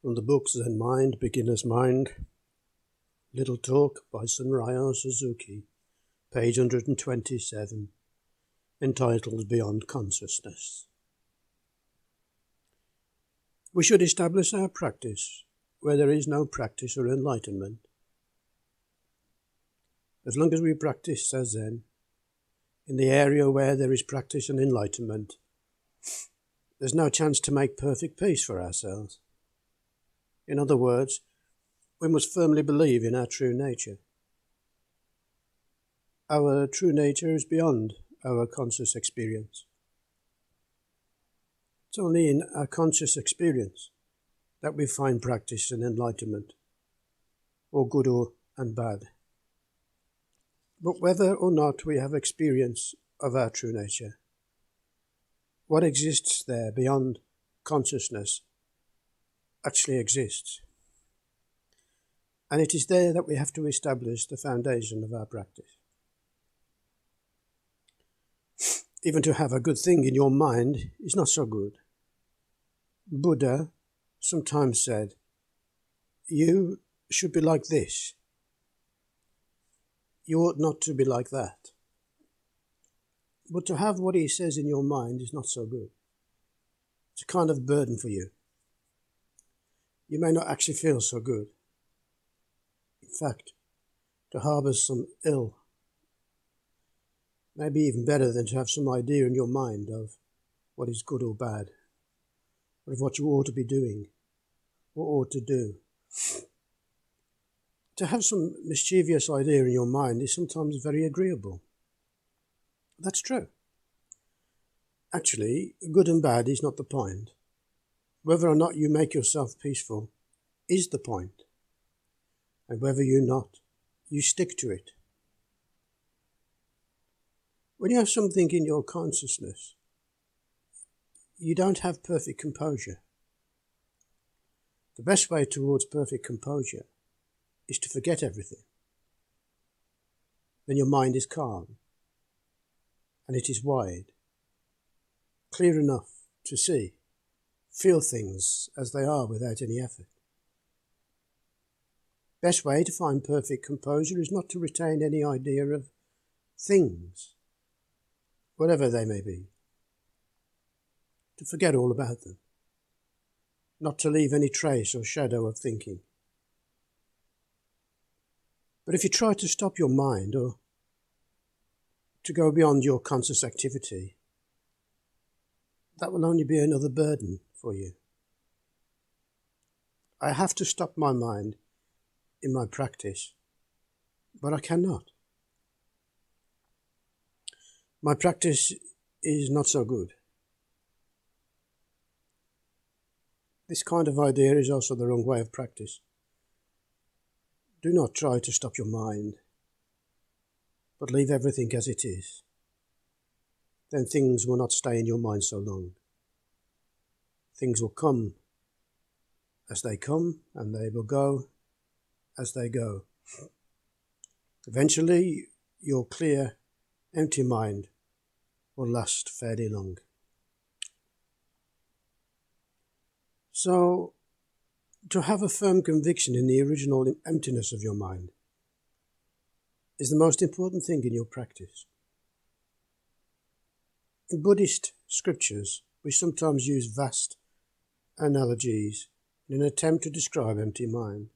From the book Zen Mind, Beginner's Mind, Little Talk by Shunryu Suzuki, page 127, entitled Beyond Consciousness. We should establish our practice where there is no practice or enlightenment. As long as we practice Zen, in the area where there is practice and enlightenment, there's no chance to make perfect peace for ourselves. In other words, we must firmly believe in our true nature. Our true nature is beyond our conscious experience. It's only in our conscious experience that we find practice and enlightenment, or good and bad. But whether or not we have experience of our true nature, what exists there beyond consciousness actually exists. And it is there that we have to establish the foundation of our practice. Even to have a good thing in your mind is not so good. Buddha sometimes said, "You should be like this. You ought not to be like that." But to have what he says in your mind is not so good. It's a kind of burden for you. You may not actually feel so good. In fact, to harbour some ill may be even better than to have some idea in your mind of what is good or bad, or of what you ought to be doing, or ought to do. To have some mischievous idea in your mind is sometimes very agreeable. That's true. Actually, good and bad is not the point. Whether or not you make yourself peaceful is the point. And whether you not, you stick to it. When you have something in your consciousness, you don't have perfect composure. The best way towards perfect composure is to forget everything. Then your mind is calm, and it is wide, clear enough to see, feel things as they are without any effort. Best way to find perfect composure is not to retain any idea of things, whatever they may be. To forget all about them. Not to leave any trace or shadow of thinking. But if you try to stop your mind or to go beyond your conscious activity, that will only be another burden for you. I have to stop my mind in my practice, but I cannot. My practice is not so good. This kind of idea is also the wrong way of practice. Do not try to stop your mind, but leave everything as it is. Then things will not stay in your mind so long. Things will come as they come, and they will go as they go. Eventually, your clear, empty mind will last fairly long. So, to have a firm conviction in the original emptiness of your mind is the most important thing in your practice. In Buddhist scriptures, we sometimes use vast analogies in an attempt to describe empty mind.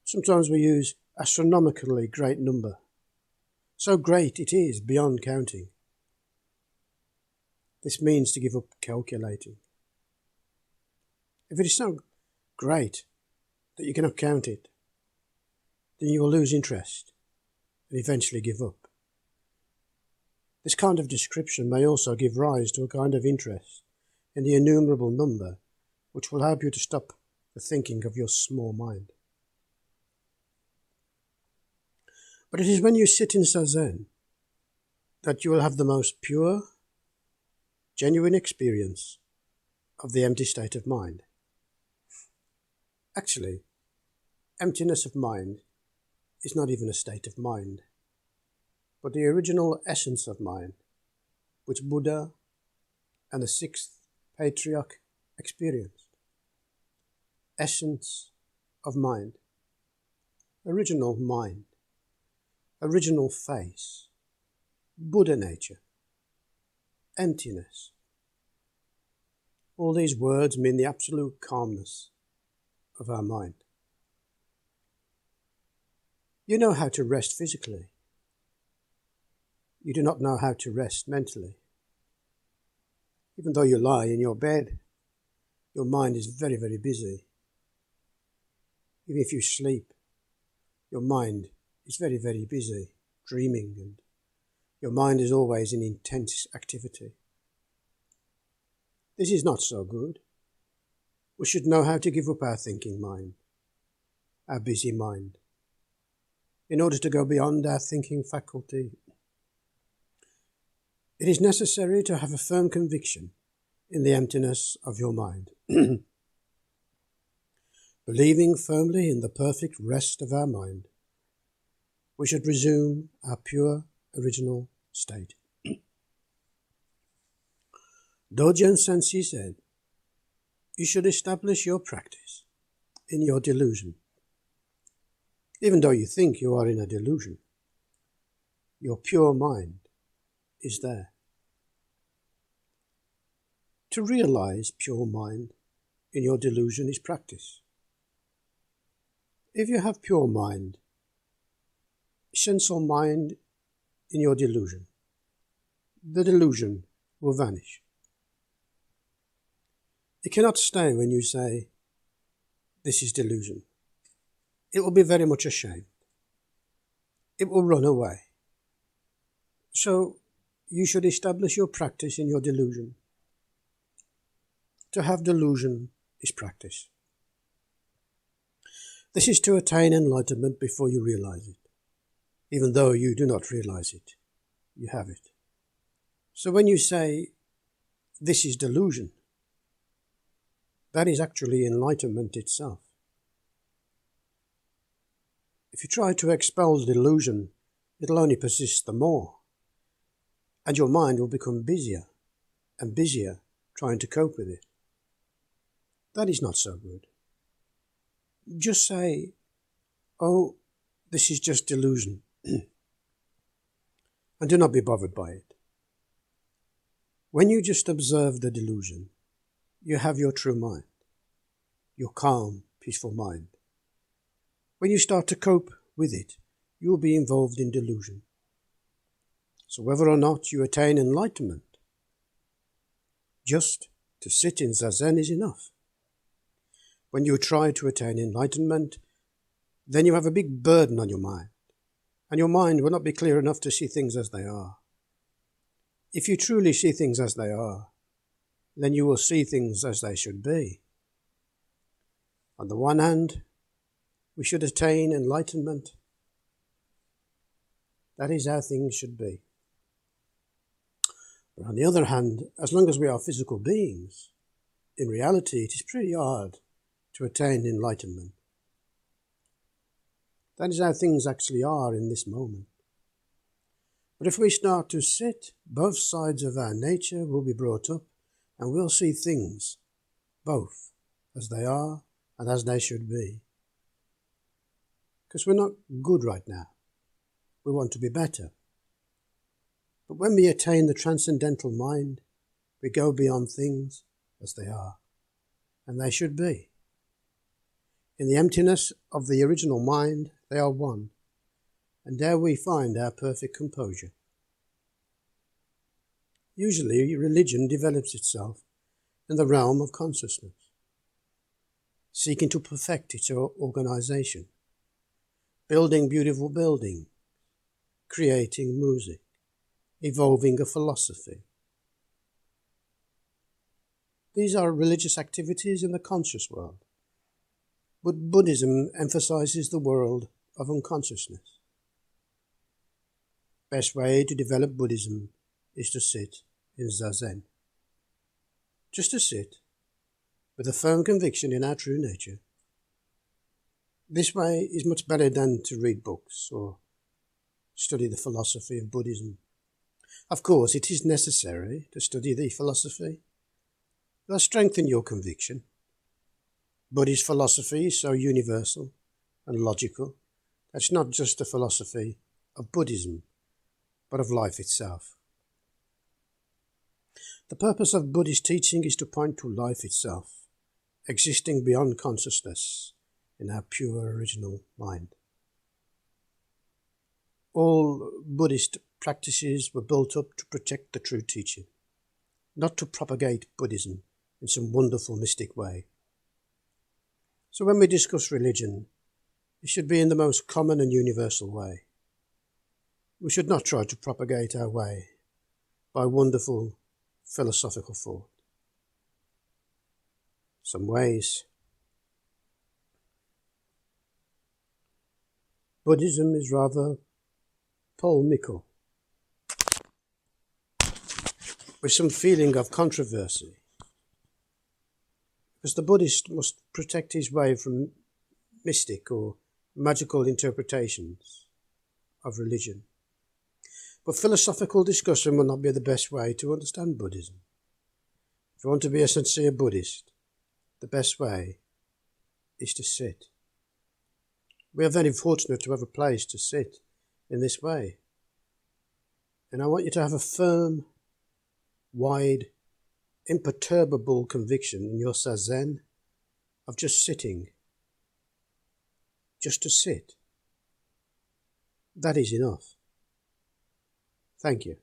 Sometimes we use astronomically great number. So great it is beyond counting. This means to give up calculating. If it is so great that you cannot count it, then you will lose interest and eventually give up. This kind of description may also give rise to a kind of interest in the innumerable number which will help you to stop the thinking of your small mind. But it is when you sit in Zen that you will have the most pure, genuine experience of the empty state of mind. Actually, emptiness of mind is not even a state of mind, but the original essence of mind, which Buddha and the sixth patriarch experienced. essence of mind, original mind, original face, Buddha nature, emptiness. All these words mean the absolute calmness of our mind. You know how to rest physically. You do not know how to rest mentally. Even though you lie in your bed, your mind is very, very busy. Even if you sleep, your mind is very, very busy, dreaming, and your mind is always in intense activity. This is not so good. We should know how to give up our thinking mind, our busy mind, in order to go beyond our thinking faculty. It is necessary to have a firm conviction in the emptiness of your mind. Believing firmly in the perfect rest of our mind, we should resume our pure original state. Dogen Sensei said, you should establish your practice in your delusion. Even though you think you are in a delusion, your pure mind is there. To realize pure mind in your delusion is practice. If you have pure mind, sensual mind in your delusion, the delusion will vanish. It cannot stay when you say, this is delusion. It will be very much ashamed. It will run away. So you should establish your practice in your delusion. To have delusion is practice. This is to attain enlightenment before you realize it. Even though you do not realize it, you have it. So when you say, this is delusion, that is actually enlightenment itself. If you try to expel the delusion, it'll only persist the more, and your mind will become busier and busier trying to cope with it. That is not so good. Just say, oh, this is just delusion, and do not be bothered by it. When you just observe the delusion, you have your true mind, your calm, peaceful mind. When you start to cope with it, you will be involved in delusion. So whether or not you attain enlightenment, just to sit in Zazen is enough. When you try to attain enlightenment, then you have a big burden on your mind, and your mind will not be clear enough to see things as they are. If you truly see things as they are, then you will see things as they should be. On the one hand, we should attain enlightenment. That is how things should be. But on the other hand, as long as we are physical beings, in reality it is pretty hard to attain enlightenment. That is how things actually are in this moment. But if we start to sit, both sides of our nature will be brought up, and we'll see things, both as they are and as they should be. Because we're not good right now. We want to be better. But when we attain the transcendental mind, we go beyond things as they are, and they should be. In the emptiness of the original mind, they are one, and there we find our perfect composure. Usually, religion develops itself in the realm of consciousness, seeking to perfect its organization, building beautiful buildings, creating music, evolving a philosophy. These are religious activities in the conscious world, but Buddhism emphasizes the world of unconsciousness. Best way to develop Buddhism is to sit in Zazen. Just to sit, with a firm conviction in our true nature. This way is much better than to read books or study the philosophy of Buddhism. Of course, it is necessary to study the philosophy. They'll strengthen your conviction. Buddhist philosophy is so universal and logical that it's not just a philosophy of Buddhism, but of life itself. The purpose of Buddhist teaching is to point to life itself, existing beyond consciousness in our pure original mind. All Buddhist practices were built up to protect the true teaching, not to propagate Buddhism in some wonderful mystic way. So when we discuss religion, it should be in the most common and universal way. We should not try to propagate our way by wonderful philosophical thought. Some ways. Buddhism is rather polemical, with some feeling of controversy, because the Buddhist must protect his way from mystic or magical interpretations of religion. But philosophical discussion will not be the best way to understand Buddhism. If you want to be a sincere Buddhist, the best way is to sit. We are very fortunate to have a place to sit in this way. And I want you to have a firm, wide, imperturbable conviction in your Zazen of just sitting. Just to sit. That is enough. Thank you.